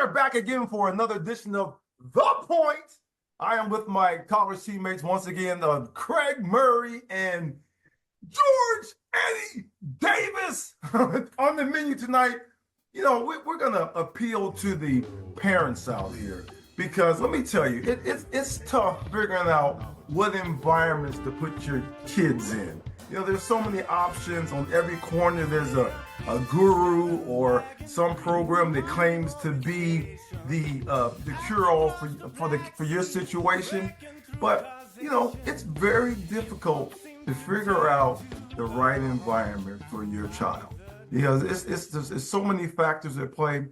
are back again for another edition of The Point. I am with my college teammates once again, Craig Murray and George Eddie Davis on the menu tonight. You know, we're going to appeal to the parents out here because let me tell you, it's tough figuring out what environments to put your kids in. You know, there's so many options on every corner. There's a guru or some program that claims to be the cure-all for your situation. But, you know, it's very difficult to figure out the right environment for your child. Because it's so many factors at play.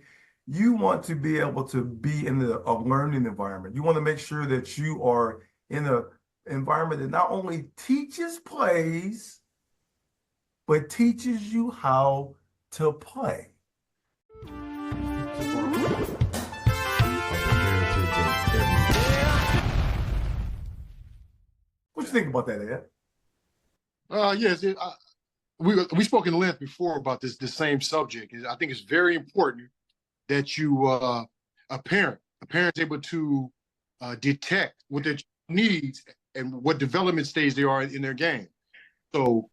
You want to be able to be in a learning environment. You want to make sure that you are in an environment that not only teaches plays, but teaches you how to play. What you think about that, Ed? Yes, we spoke in length before about this same subject. I think it's very important that you, a parent's able to detect what their needs and what development stage they are in their game. So,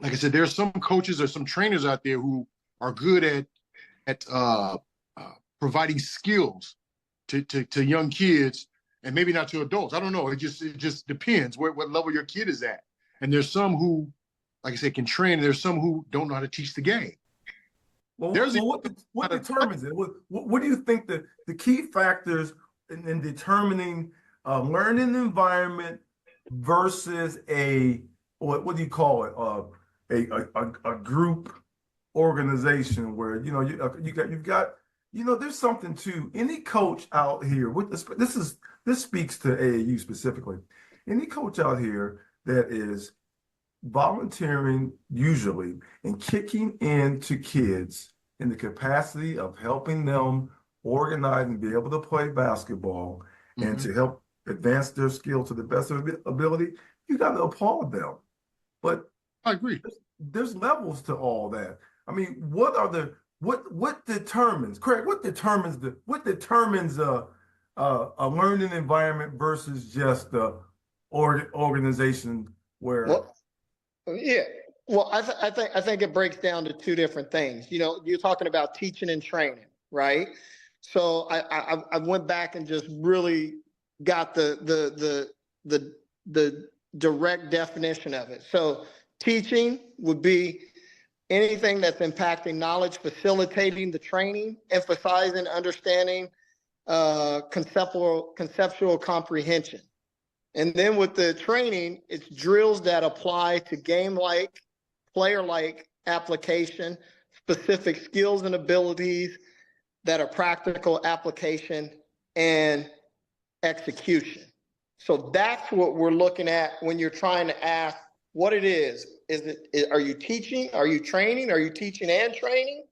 like I said, there's some coaches or some trainers out there who are good at providing skills to young kids, and maybe not to adults. I don't know. It just depends what level your kid is at. And there's some who, like I said, can train. And there's some who don't know how to teach the game. Well, what determines it? What do you think the key factors in determining a learning environment versus what do you call it? A group organization where you've got there's something to any coach out here with this speaks to AAU specifically. Any coach out here that is volunteering usually and kicking into kids in the capacity of helping them organize and be able to play basketball and to help advance their skill to the best of their ability, you got to applaud them. But I agree. There's levels to all that. I mean, what determines, Craig? What determines a learning environment versus just the organization where? Well, I think it breaks down to two different things. You know, you're talking about teaching and training, right? So I went back and just really got the direct definition of it. So teaching would be anything that's impacting knowledge, facilitating the training, emphasizing understanding, conceptual comprehension. And then with the training, it's drills that apply to game-like, player-like application, specific skills and abilities that are practical application and execution. So that's what we're looking at when you're trying to ask what it is. Are you teaching? Are you training? Are you teaching and training?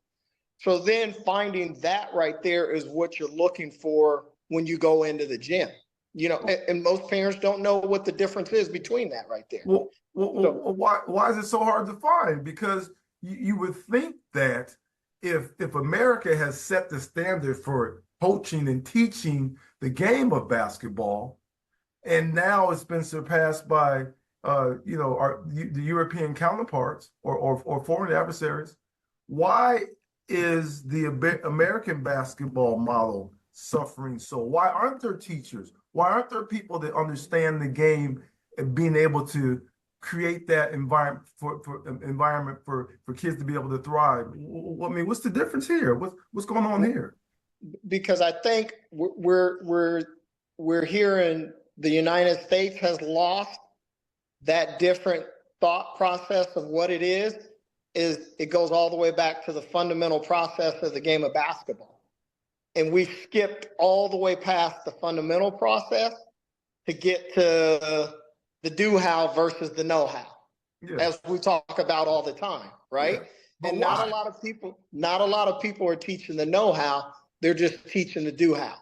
So then finding that right there is what you're looking for when you go into the gym. You know, and most parents don't know what the difference is between that right there. Well, why is it so hard to find? Because you would think that if America has set the standard for coaching and teaching the game of basketball, and now it's been surpassed by the European counterparts or foreign adversaries, why is the American basketball model suffering so? Why aren't there teachers? Why aren't there people that understand the game and being able to create that environment for kids to be able to thrive? I mean, what's the difference here? What's going on here? Because I think we're here in the United States has lost that different thought process of what it is it goes all the way back to the fundamental process of the game of basketball. And we've skipped all the way past the fundamental process to get to the do-how versus the know-how, as we talk about all the time, right? Yeah. And not a lot of people are teaching the know-how. They're just teaching the do-how,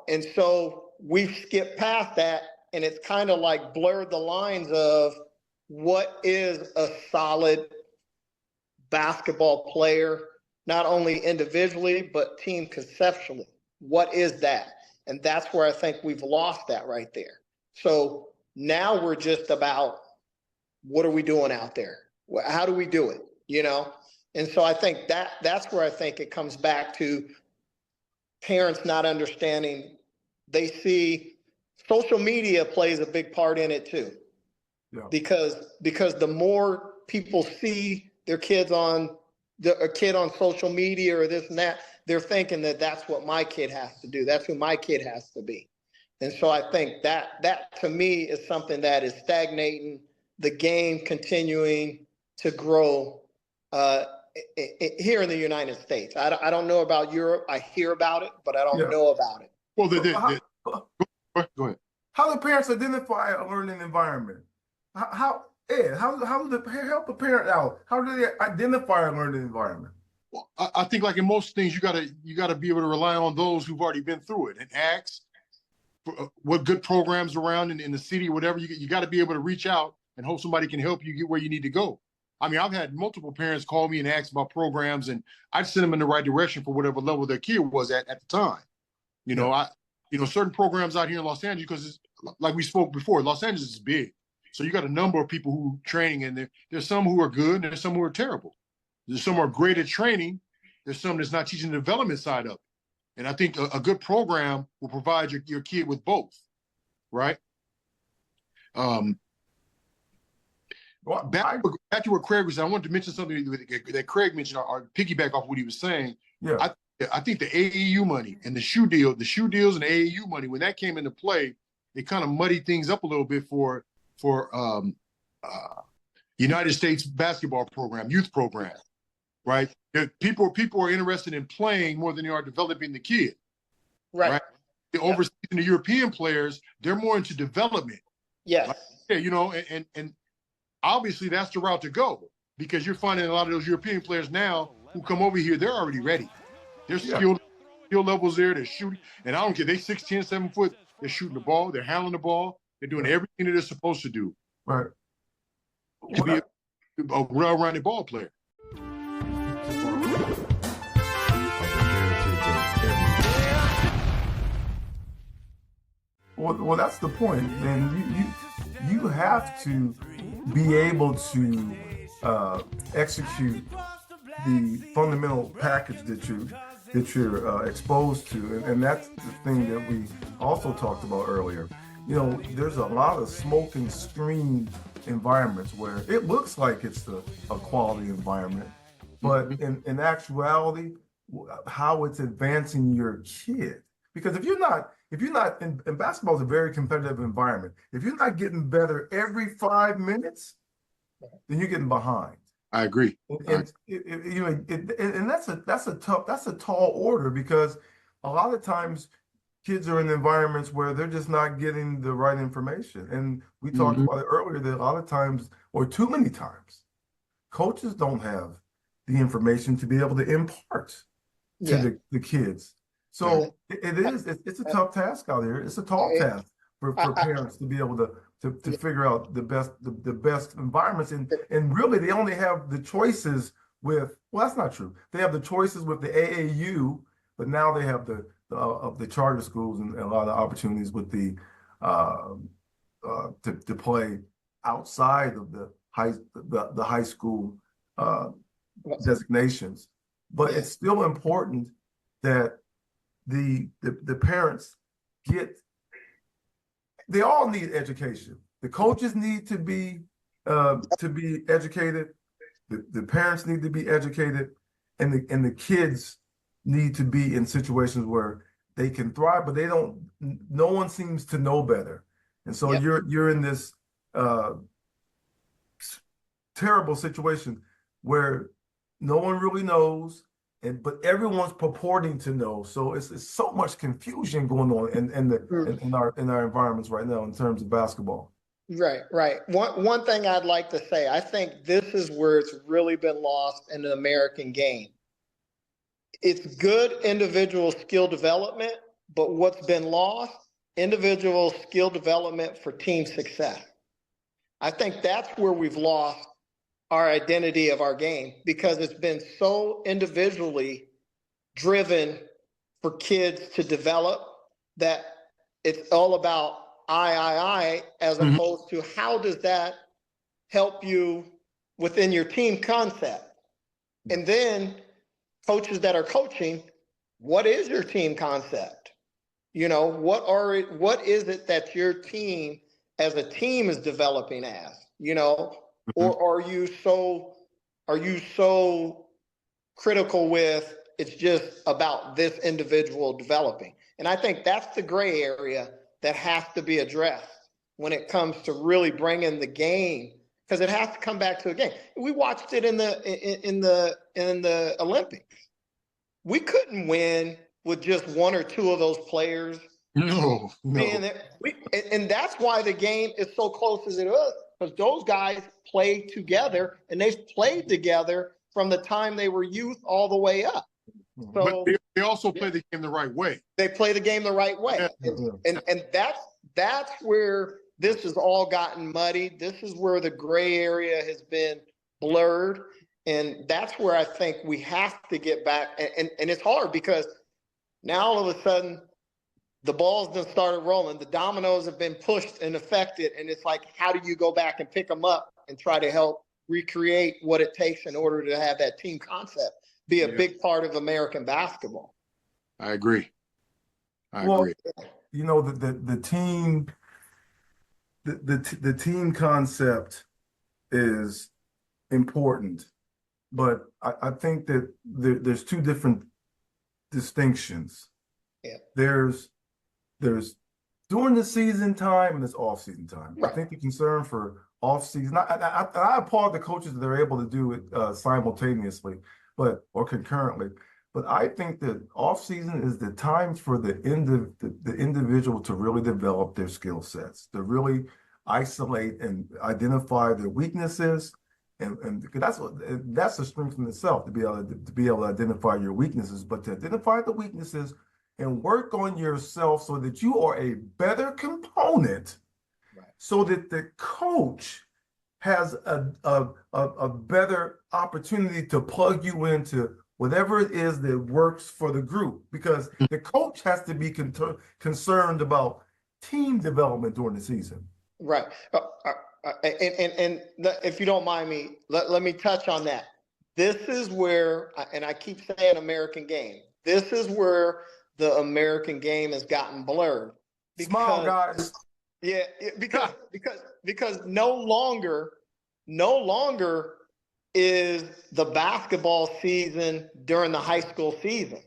and so we've skipped past that, and it's kind of like blurred the lines of what is a solid basketball player not only individually, but team conceptually. What is that? And that's where I think we've lost that right there. So now we're just about, what are we doing out there? How do we do it? You know? And so I think that's where I think it comes back to parents not understanding. They see social media plays a big part in it too. Yeah. Because the more people see their kids on a kid on social media or this and that, they're thinking that that's what my kid has to do. That's who my kid has to be. And so I think that to me is something that is stagnating the game continuing to grow here in the United States. I don't know about Europe. I hear about it, but I don't know about it. Well, go ahead. How do parents identify a learning environment? How do they help a parent out? How do they identify a learning environment? Well, I think like in most things, you gotta be able to rely on those who've already been through it and ask what good programs around in the city, whatever. You got to be able to reach out and hope somebody can help you get where you need to go. I mean, I've had multiple parents call me and ask about programs, and I'd send them in the right direction for whatever level their kid was at the time. You know, certain programs out here in Los Angeles, because like we spoke before, Los Angeles is big. So you got a number of people who training in there. There's some who are good and there's some who are terrible. There's some who are great at training. There's some that's not teaching the development side of it. And I think a good program will provide your kid with both, right? Back to what Craig was saying, I wanted to mention something that Craig mentioned, or piggyback off what he was saying. Yeah. I think the AAU money and the shoe deals and the AAU money, when that came into play, it kind of muddied things up a little bit for United States basketball program, youth program, right? People are interested in playing more than they are developing the kid. Right. The overseas and the European players, they're more into development. Yes. Right? Yeah, you know, and obviously that's the route to go, because you're finding a lot of those European players now who come over here, they're already ready. Their skill levels there, they're shooting, and I don't care, they 6'10", 7 foot, they're shooting the ball, they're handling the ball, they're doing everything that they're supposed to do. Right. To be a well-rounded ball player. Well, that's the point. And you have to be able to execute the fundamental package that you're exposed to, and that's the thing that we also talked about earlier. You know, there's a lot of smoke and screen environments where it looks like it's a quality environment, but in actuality, how it's advancing your kid. Because if you're not in basketball is a very competitive environment. If you're not getting better every 5 minutes, then you're getting behind. I agree. And that's a tall order, because a lot of times kids are in environments where they're just not getting the right information. And we talked about it earlier that a lot of times, or too many times, coaches don't have the information to be able to impart to the kids. So it's a tough task out there. It's a tall task for parents to be able to figure out the best environments. And really they only have the choices with, well, that's not true. They have the choices with the AAU, but now they have the charter schools and a lot of opportunities with the to play outside of the high school designations. But it's still important that the parents they all need education. The coaches need to be educated. The parents need to be educated, and the kids need to be in situations where they can thrive, but no one seems to know better. And so you're in this terrible situation where no one really knows, but everyone's purporting to know. So it's so much confusion going on in our environments right now in terms of basketball. Right. One thing I'd like to say, I think this is where it's really been lost in the American game. It's good individual skill development, but what's been lost, individual skill development for team success. I think that's where we've lost our identity of our game, because it's been so individually driven for kids to develop that it's all about I, as opposed to how does that help you within your team concept. And then coaches that are coaching, what is your team concept? You know, what is it that your team as a team is developing as, you know, or are you so critical with it's just about this individual developing? And I think that's the gray area that has to be addressed when it comes to really bringing the game, because it has to come back to a game. We watched it in the Olympics. We couldn't win with just one or two of those players. No. Being there. And that's why the game is so close as it is, because those guys played together, and they've played together from the time they were youth all the way up. So but they also play the game the right way. They play the game the right way. And that's where this has all gotten muddied. This is where the gray area has been blurred. And that's where I think we have to get back. And it's hard because now all of a sudden the balls done started rolling. The dominoes have been pushed and affected. And it's like, how do you go back and pick them up and try to help recreate what it takes in order to have that team concept be a big part of American basketball? I agree. I agree. You know, the team, the team concept is important, but I think that there's two different distinctions. Yeah. There's during the season time and there's off season time. Right. I think the concern for off season, I applaud the coaches that are able to do it simultaneously, or concurrently. But I think that off season is the time for the individual to really develop their skill sets, to really isolate and identify their weaknesses, and that's a strength in itself to be able to identify your weaknesses, but to identify the weaknesses and work on yourself so that you are a better component, right, so that the coach has a better opportunity to plug you into whatever it is that works for the group, because the coach has to be concerned about team development during the season. Right. And if you don't mind me, let me touch on that. This is where, and I keep saying American game, this is where the American game has gotten blurred. Small guys. Yeah, because no longer is the basketball season during the high school season.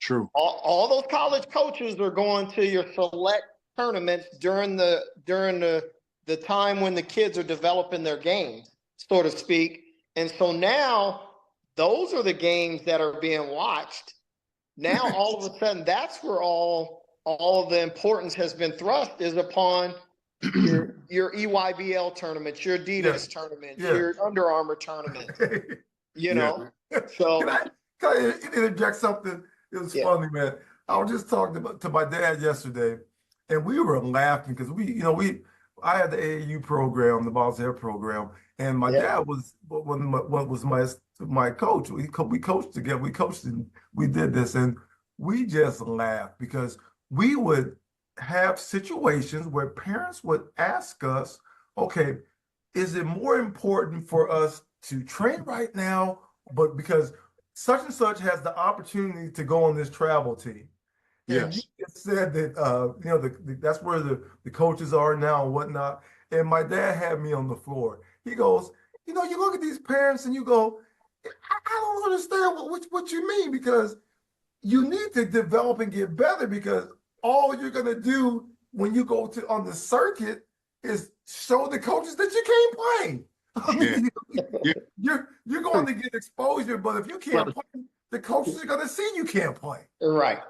True. All those college coaches are going to your select tournaments during the time when the kids are developing their games, so to speak. And so now those are the games that are being watched. Now all of a sudden that's where all of the importance has been thrust is upon your EYBL tournaments, your Adidas tournaments, your Under Armour tournaments. You know. So can I interject something? It was funny, man. I was just talking to my dad yesterday, and we were laughing because I had the AAU program, the Boss Air program, and my dad was my coach. We coached together. We coached and we did this, and we just laughed because we would have situations where parents would ask us, okay, is it more important for us to train right now, but because such and such has the opportunity to go on this travel team? And you just said that that's where the coaches are now and whatnot. And my dad had me on the floor. He goes, you look at these parents and you go, I don't understand what you mean, because you need to develop and get better, because all you're gonna do when you go on the circuit is show the coaches that you can't play. You're going to get exposure, but if you can't play, the coaches are gonna see you can't play. Right.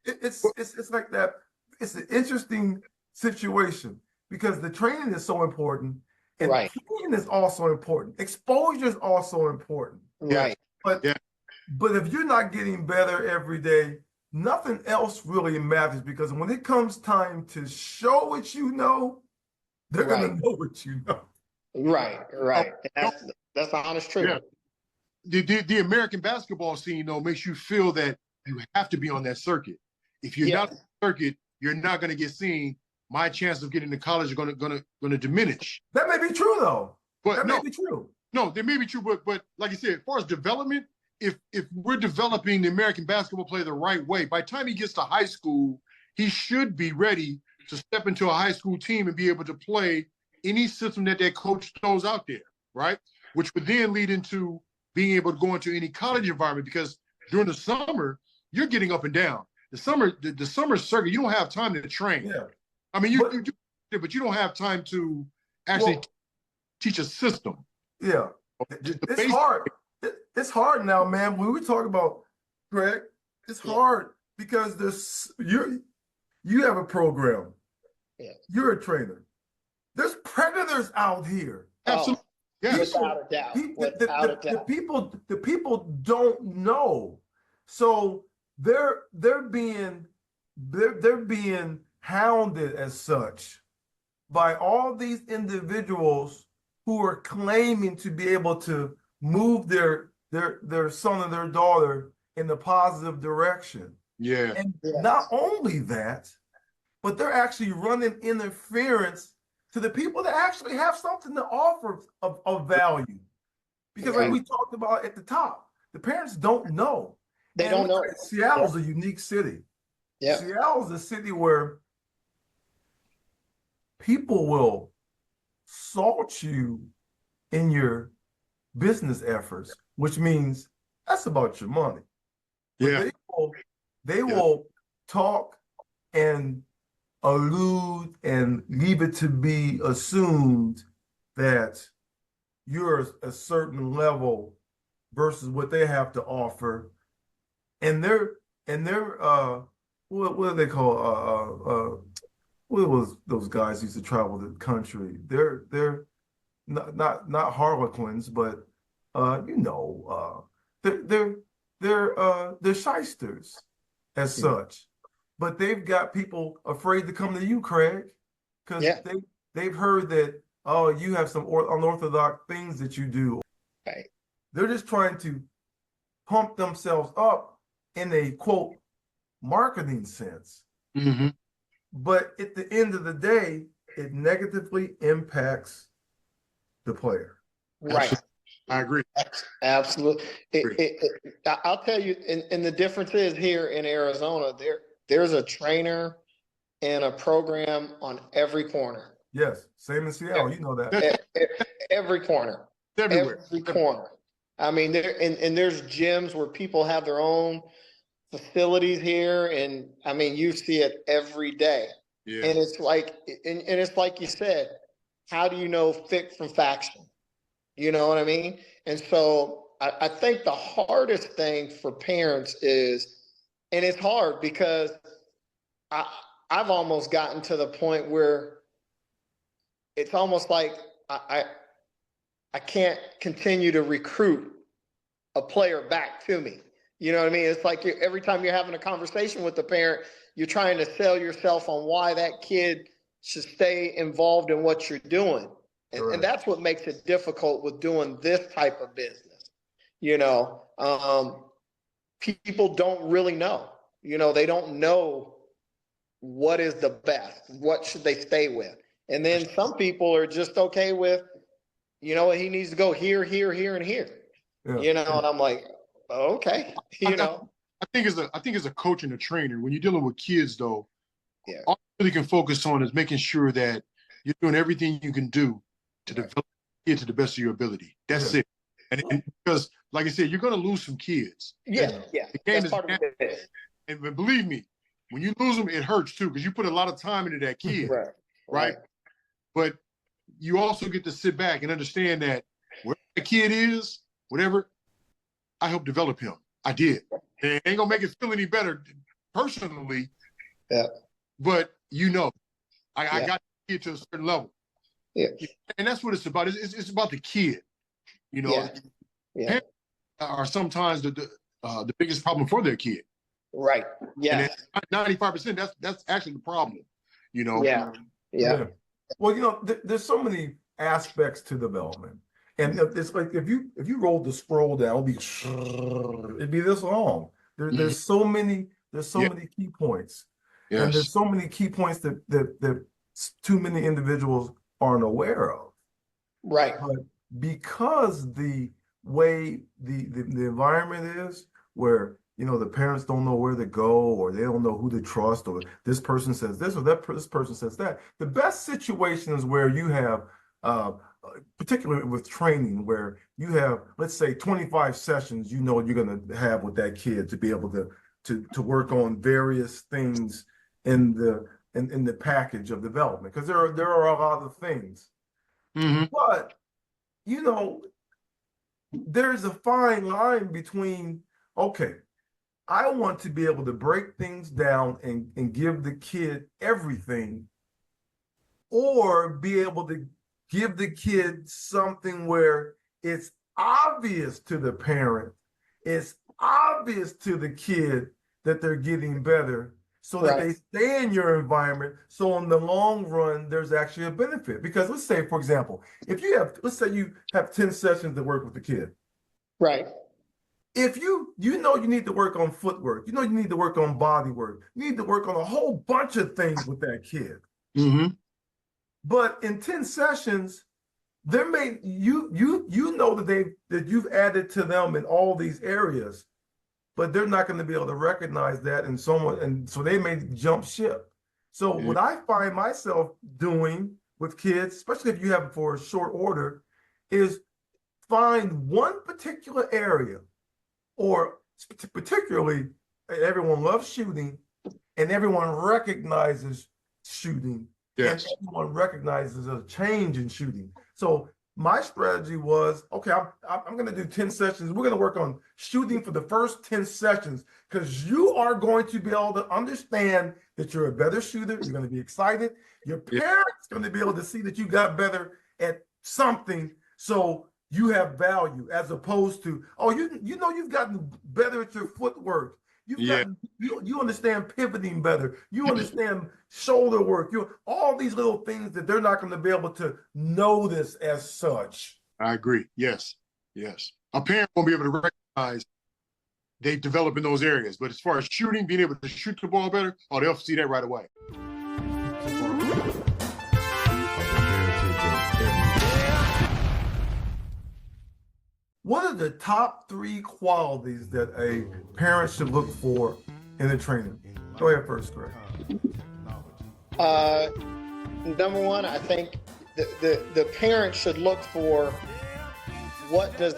It's like that. It's an interesting situation because the training is so important, and playing is also important. Exposure is also important. Right. But if you're not getting better every day, nothing else really matters, because when it comes time to show what you know, they're going to know what you know. Right, right. That's the honest truth. Yeah. The American basketball scene, though, makes you feel that you have to be on that circuit. If you're not on the circuit, you're not going to get seen. My chances of getting to college are going to diminish. That may be true, though. But that no, may be true. No, they may be true, but like I said, as far as development, if we're developing the American basketball player the right way, by the time he gets to high school, he should be ready to step into a high school team and be able to play any system that coach throws out there, right? Which would then lead into being able to go into any college environment, because during the summer, you're getting up and down. The summer circuit, you don't have time to train. Yeah. I mean, you do, but you don't have time to actually teach a system. Yeah. It's hard. It's hard now, man. When we talk about, Greg, it's hard because you have a program. Yeah. You're a trainer. There's predators out here. Absolutely. Yes. Without a doubt. Without a doubt. The people don't know. So they're being hounded as such by all these individuals who are claiming to be able to move their son or their daughter in a positive direction. Yeah. And not only that, but they're actually running interference to the people that actually have something to offer of value. Because like we talked about at the top, the parents don't know. They don't know. Seattle's a unique city. Yeah. Seattle's a city where people will salt you in your business efforts, which means that's about your money. Yeah. They will talk and allude and leave it to be assumed that you're a certain level versus what they have to offer. And they're what do they call what was those guys who used to travel the country? They're not harlequins, but they're shysters as such. But they've got people afraid to come to you, Craig, because they've heard that, oh, you have some unorthodox things that you do. Right. They're just trying to pump themselves up in a quote marketing sense. Mm-hmm. But at the end of the day, it negatively impacts the player. Right. I agree. Absolutely. I'll tell you, and the difference is here in Arizona, there's a trainer and a program on every corner. Yes, same in Seattle. You know that. Every corner. Everywhere. Every corner. I mean, there's gyms where people have their own facilities here, and I mean, you see it every day. Yeah. And it's like, and it's like you said, how do you know fic from faction? You know what I mean? And so I think the hardest thing for parents is, and it's hard because I've almost gotten to the point where it's almost like I can't continue to recruit a player back to me. You know what I mean? It's like every time you're having a conversation with the parent, you're trying to sell yourself on why that kid should stay involved in what you're doing. And that's what makes it difficult with doing this type of business. You know, people don't really know. You know, they don't know what is the best. What should they stay with? And then some people are just okay with, you know, he needs to go here, here, here, and here. Yeah. You know, and I'm like, okay, you know. I think as a coach and a trainer, when you're dealing with kids, though, all you really can focus on is making sure that you're doing everything you can do to develop the kid to the best of your ability. That's it. And because, like I said, you're going to lose some kids. Yeah. The game is part of it. And believe me, when you lose them, it hurts too, because you put a lot of time into that kid. Right. But you also get to sit back and understand that where the kid is, whatever, I helped develop him. I did. And it ain't gonna make it feel any better personally. Yeah. But I got the kid to a certain level. Yeah. And that's what it's about. It's about the kid. You know, parents are sometimes the biggest problem for their kid. Right. Yeah. 95%, that's actually the problem. You know. Yeah. Well, you know, there's so many aspects to development. And it's like if you roll the scroll down, it'd be this long. There's so many Yeah. key points, and Yes. there's so many key points that too many individuals aren't aware of. Right. But because the way the environment is, where the parents don't know where to go, or they don't know who to trust, or this person says this or this person says that. The best situation is where you have, particularly with training, where you have, let's say, 25 sessions. You're going to have with that kid to be able to work on various things in the package of development, because there are a lot of things. Mm-hmm. But there's a fine line between, okay, I want to be able to break things down and give the kid everything, or be able to give the kid something where it's obvious to the parent, it's obvious to the kid that they're getting better, so that they stay in your environment. So in the long run, there's actually a benefit. Because let's say, for example, let's say you have 10 sessions to work with the kid. Right. If you need to work on footwork, you need to work on body work, you need to work on a whole bunch of things with that kid. Mm-hmm. But in 10 sessions, there may that you've added to them in all these areas, but they're not going to be able to recognize that, and so they may jump ship. So what I find myself doing with kids, especially if you have it for a short order, is find one particular area, or particularly, everyone loves shooting, and everyone recognizes shooting, Yes. and everyone recognizes a change in shooting. So my strategy was, okay, I'm going to do 10 sessions. We're going to work on shooting for the first 10 sessions, because you are going to be able to understand that you're a better shooter. You're going to be excited. Your parents are going to be able to see that you got better at something, so you have value, as opposed to, you've gotten better at your footwork. You understand pivoting better. You understand shoulder work. All these little things that they're not going to be able to notice as such. I agree. Yes. Yes. A parent won't be able to recognize they develop in those areas. But as far as shooting, being able to shoot the ball better, they'll see that right away. What are the top 3 qualities that a parent should look for in a trainer? Go ahead first, Greg. Number one, I think the parent should look for, what does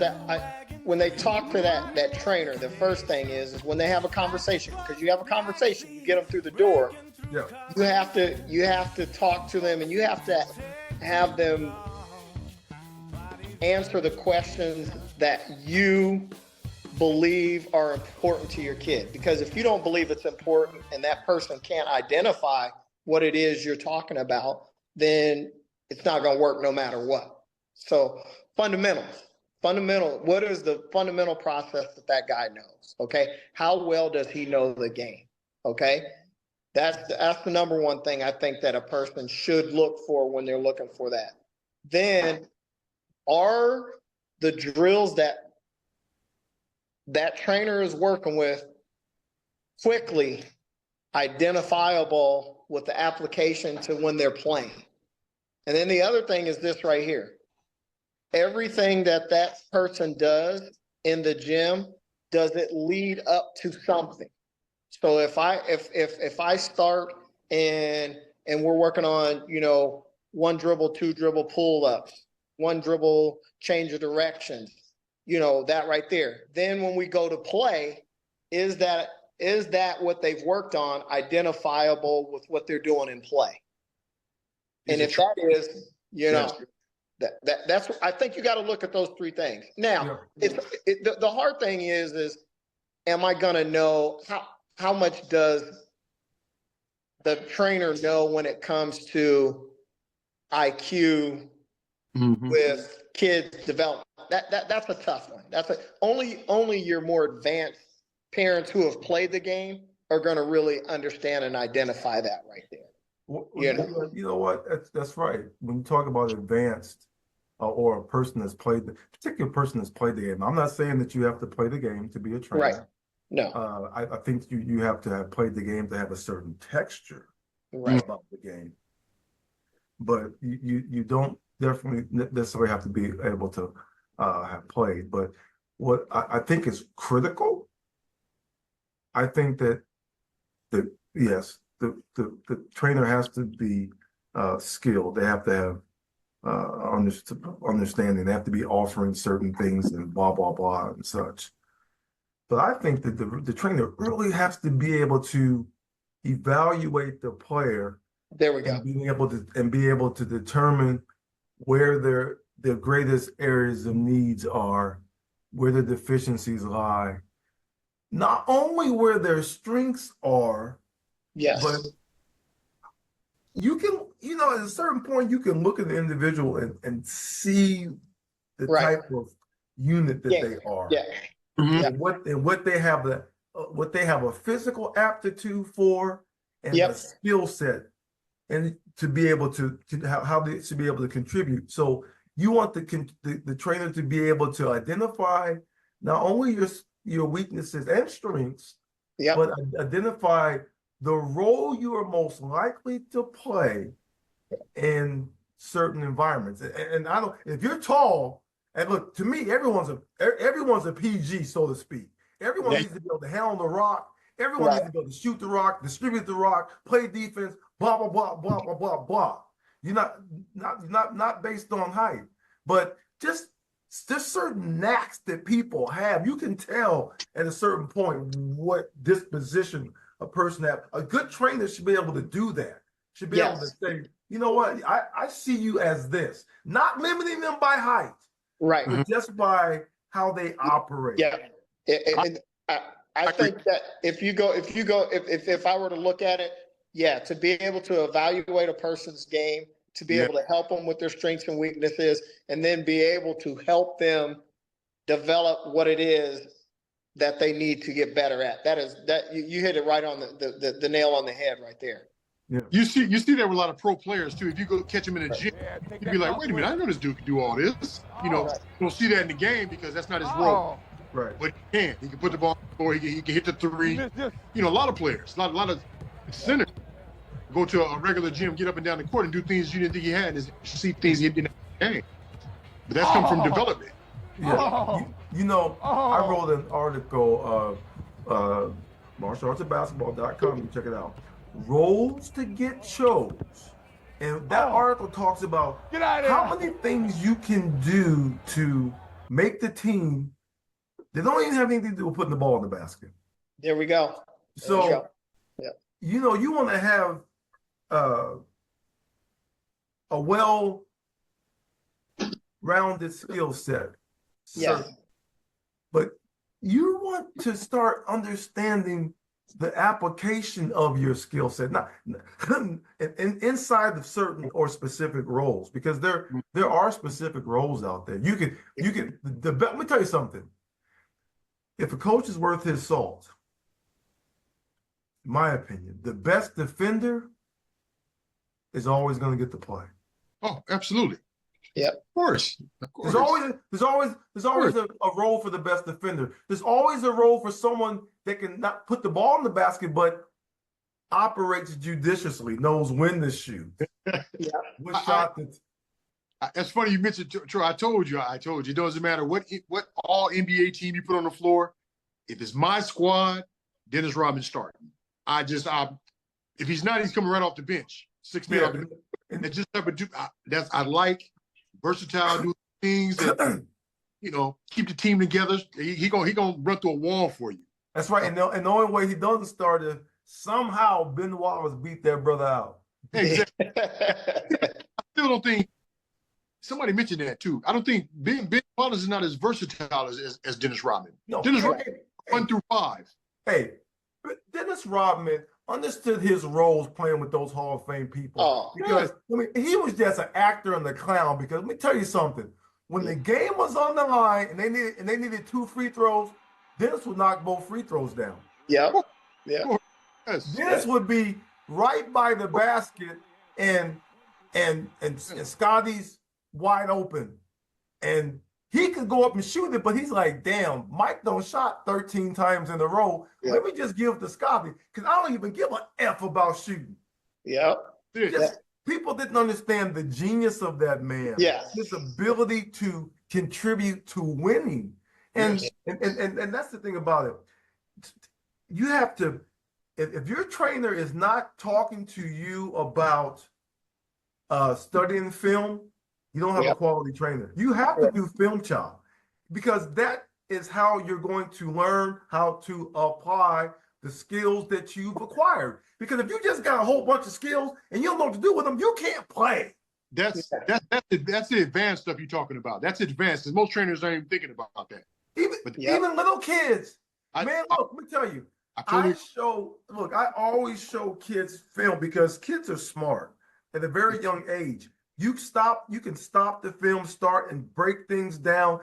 when they talk to that trainer, the first thing is when they have a conversation, because you have a conversation, you get them through the door. Yeah. You have to talk to them, and you have to have them answer the questions that you believe are important to your kid. Because if you don't believe it's important, and that person can't identify what it is you're talking about, then it's not going to work no matter what. So fundamental, what is the fundamental process that guy knows? Okay. How well does he know the game? Okay. That's the number one thing I think that a person should look for when they're looking for that. Then, are the drills that trainer is working with quickly identifiable with the application to when they're playing? And then the other thing is this right here. Everything that person does in the gym, does it lead up to something? So if I start and we're working on, one dribble, 2 dribble pull-ups, 1 dribble change of directions, that right there. Then when we go to play, is that what they've worked on identifiable with what they're doing in play? And if that is, that's, I think you got to look at those 3 things. Now, the hard thing is am I going to know how much does the trainer know when it comes to IQ with kids development? That's a tough one. Only your more advanced parents who have played the game are going to really understand and identify that right there. You know, You know what? That's right. When you talk about advanced or a person that's played the particular person that's played the game, I'm not saying that you have to play the game to be a right? trainer. No, I think you have to have played the game to have a certain texture right. about the game, but you don't definitely necessarily have to be able to have played. But what I think is critical, I think that yes, the trainer has to be skilled. They have to have understanding. They have to be offering certain things and blah blah blah and such. But I think that the trainer really has to be able to evaluate the player There we go. and be able to determine where their greatest areas of needs are, where their deficiencies lie, not only where their strengths are, Yes. but you can, at a certain point, you can look at the individual and see the Right. type of unit that they are. Yeah. Mhm. And what they have what they have a physical aptitude for and Yep. a skill set and to be able to how they should be able to contribute. So you want the trainer to be able to identify not only your weaknesses and strengths, Yep. but identify the role you are most likely to play in certain environments. And I don't, if you're tall, and look, to me, everyone's a PG, so to speak. Everyone needs to be able to handle the rock. Everyone needs to be able to shoot the rock, distribute the rock, play defense, blah blah blah blah blah blah blah. You're not based on height, but just certain knacks that people have. You can tell at a certain point what disposition a person have. A good trainer should be able to do that. Should be able to say, you know what, I see you as this, not limiting them by height, Right. but just by how they operate. Yeah. And I think that if I were to look at it, yeah, to be able to evaluate a person's game, to be able to help them with their strengths and weaknesses, and then be able to help them develop what it is that they need to get better at. You hit it right on the nail on the head right there. Yeah. You see that with a lot of pro players too. If you go catch them in a gym, you'd be like, wait a minute, I know this dude can do all this. You know, you don't see that in the game because that's not his role. Right. But he can put the ball on the floor, he can hit the three. You know, a lot of players, a lot of centers go to a regular gym, get up and down the court and do things you didn't think he had, and see things he didn't have in the game. But that's come from development. Yeah. I wrote an article, martialartsandbasketball.com, you check it out. Roles to get chose. And that article talks about how many things you can do to make the team. They don't even have anything to do with putting the ball in the basket. There we go. So, you want to have a well-rounded skill set. Yes. But you want to start understanding the application of your skill set, not inside of certain or specific roles, because there are specific roles out there. Let me tell you something. If a coach is worth his salt, in my opinion, the best defender is always going to get the play. Oh, absolutely. Yeah, of course. There's always a role for the best defender. There's always a role for someone that can not put the ball in the basket, but operates judiciously, knows when to shoot. What shot that's funny you mentioned, Troy. I told you. It doesn't matter what all NBA team you put on the floor. If it's my squad, Dennis Rodman's starting. If he's not, he's coming right off the bench. 6 man off the bench. And it's just I like versatile, do things that keep the team together. He gonna run through a wall for you. That's right. And the only way he doesn't start is somehow Ben Wallace beat that brother out. Exactly. I still don't think somebody mentioned that too. I don't think Ben Wallace is not as versatile as Dennis Rodman. No, Dennis Rodman 1 through 5. Hey, Dennis Rodman understood his roles playing with those Hall of Fame people. Because he was just an actor and a clown. Because let me tell you something. When the game was on the line and they needed 2 free throws, Dennis would knock both free throws down. Yeah. Dennis would be right by the basket, and Scotty's wide open, and he could go up and shoot it, but he's like, damn, Mike done shot 13 times in a row. Yeah. Let me just give it to Scotty, because I don't even give a F about shooting. Yep. Just, people didn't understand the genius of that man. Yes. His ability to contribute to winning. And, Yes. and that's the thing about it. You have to, if your trainer is not talking to you about studying film, you don't have a quality trainer. You have to do film chow, because that is how you're going to learn how to apply the skills that you've acquired. Because if you just got a whole bunch of skills and you don't know what to do with them, you can't play. That's the advanced stuff you're talking about. That's advanced, because most trainers aren't even thinking about that. Even little kids. Man, look, let me tell you. I always show kids film, because kids are smart at a very young age. You can stop the film, start and break things down.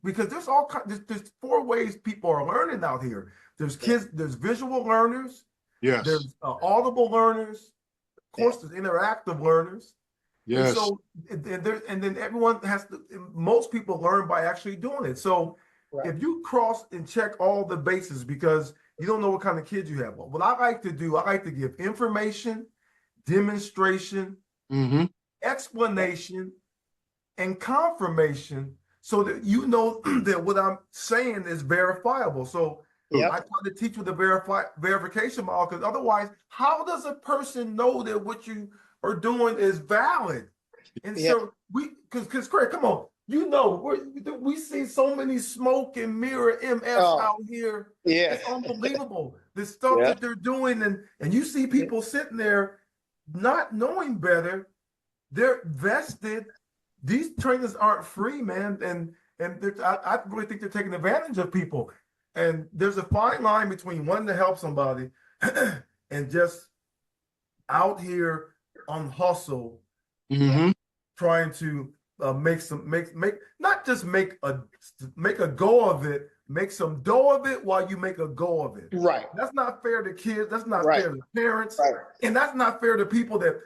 Because there's all kinds, there's 4 ways people are learning out here. There's kids, there's visual learners. Yes. There's audible learners. Of course, there's interactive learners. Yes. And so, and then everyone most people learn by actually doing it. So if you cross and check all the bases, because you don't know what kind of kids you have. What I like to do, I like to give information, demonstration, explanation, and confirmation, so that you know that what I'm saying is verifiable. So I try to teach with the verification model, because otherwise, how does a person know that what you are doing is valid? And so because Craig, come on, we see so many smoke and mirror MS out here. Yeah, it's unbelievable. The stuff that they're doing, and you see people sitting there not knowing better. They're vested. These trainers aren't free, man, and I really think they're taking advantage of people. And there's a fine line between wanting to help somebody and just out here on hustle, trying to not just make a go of it, make some dough of it while you make a go of it. Right. That's not fair to kids. That's not fair to parents. Right. And that's not fair to people that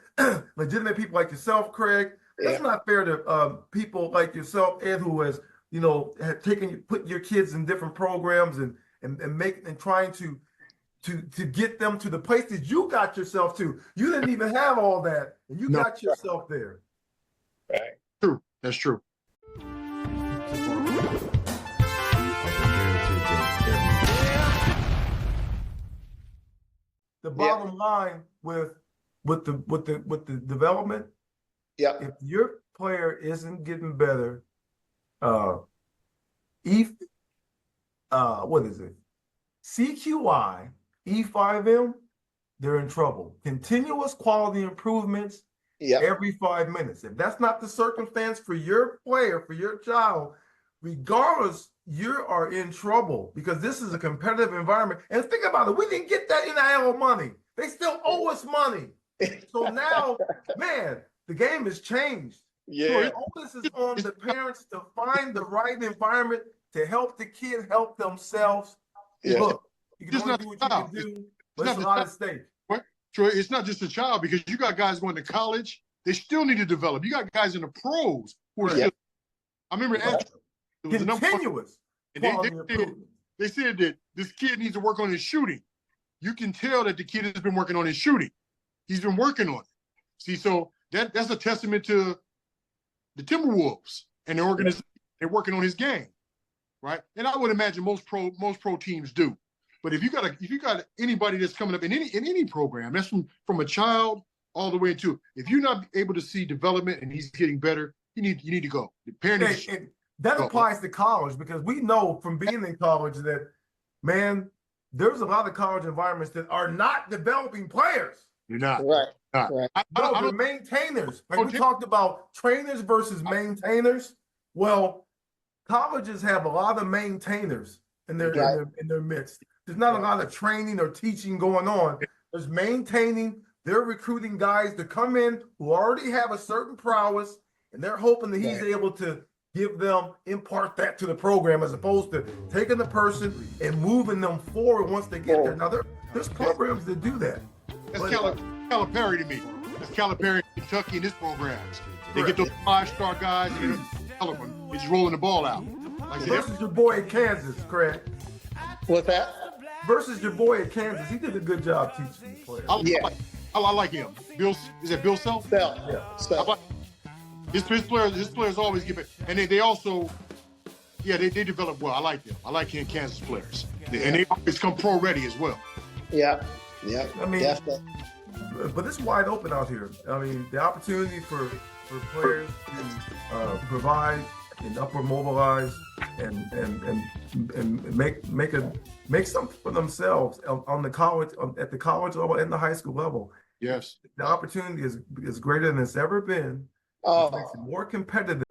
legitimate people like yourself, Craig. That's not fair to people like yourself, Ed, who has put your kids in different programs and trying to get them to the places you got yourself to. You didn't even have all that, and you got yourself there. Right. True. That's true. The bottom line with the development, if your player isn't getting better, what is it? CQI, E5M, they're in trouble. Continuous quality improvements every 5 minutes. If that's not the circumstance for your player, for your child, regardless, you are in trouble, because this is a competitive environment. And think about it, we didn't get that NIL money. They still owe us money. So now, man, the game has changed. So the onus is on the parents to find the right environment to help the kid help themselves. Look, you can only do what you can do, but it's a lot at stake. Troy, it's not just a child, because you got guys going to college, they still need to develop. You got guys in the pros who are still, I remember continuous. They said that this kid needs to work on his shooting. You can tell that the kid has been working on his shooting. He's been working on it. See, so that's a testament to the Timberwolves and the organization. They're working on his game, right? And I would imagine most pro teams do. But if you got anybody that's coming up in any program, that's from a child all the way into, if you're not able to see development and he's getting better, you need to go. The parents. That applies to college, because we know from being in college that, man, there's a lot of college environments that are not developing players. You're not. Right. They're maintainers. Like we talked about trainers versus maintainers. Well, colleges have a lot of maintainers in their midst. There's not a lot of training or teaching going on. There's maintaining. They're recruiting guys to come in who already have a certain prowess, and they're hoping that he's able to impart that to the program, as opposed to taking the person and moving them forward once they get there. Now, there's programs that do that. That's Calipari to me. That's Calipari in Kentucky in his programs. They get those 5-star guys and he's rolling the ball out. Like versus your boy at Kansas, Craig. What's that? Versus your boy at Kansas, he did a good job teaching the players. I like him. Bill, is it Bill Self? Self. Yeah. Self. His players always give it, and they also, they develop well. I like them. I like Kansas players, and they always come pro ready as well. Yeah. I mean, definitely. But it's wide open out here. I mean, the opportunity for players to provide and upper mobilize and make something for themselves on the college at the college level and the high school level. Yes, the opportunity is greater than it's ever been. Oh, It makes it more competitive.